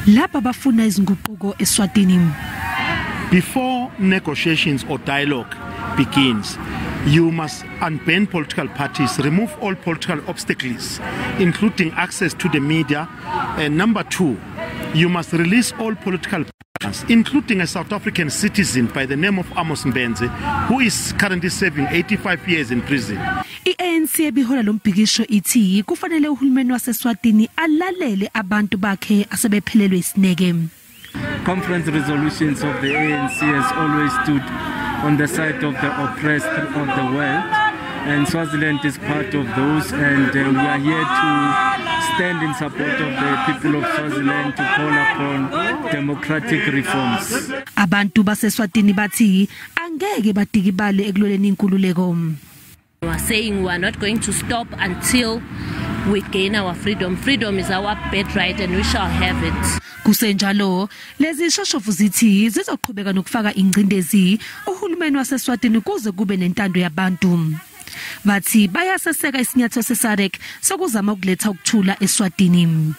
Lapha bafuna izinguquko eSwatini. Before negotiations or dialogue begins, you must unban political parties, remove all political obstacles, including access to the media. And number 2, you must release all political parties, including a South African citizen by the name of Amos Mbenze, who is currently serving 85 years in prison. I-ANC ebihola lombhikisho ithi kufanele uhulumeni waseSwatini alalele abantu bakhe asebephelelwe isineke. Conference resolutions of the ANC has always stood on the side of the oppressed of the world, and Swaziland is part of those, and we are here to stand in support of the people of Swaziland to call upon democratic reforms. Abantu baseSwatini bathi angeke badikibale ekuloleni inkululeko. We are saying we are not going to stop until we gain our freedom. Freedom is our birthright and we shall have it. Kusenjalo lezi shoshovu zithi zizoqhubeka nokufaka ingcindezi uhulumeni waseSwatini kuze kube nentando yabantu. Bathi bayaseseka isinyathelo seSADC sokuzama ukuletha ukuthula eSwatini.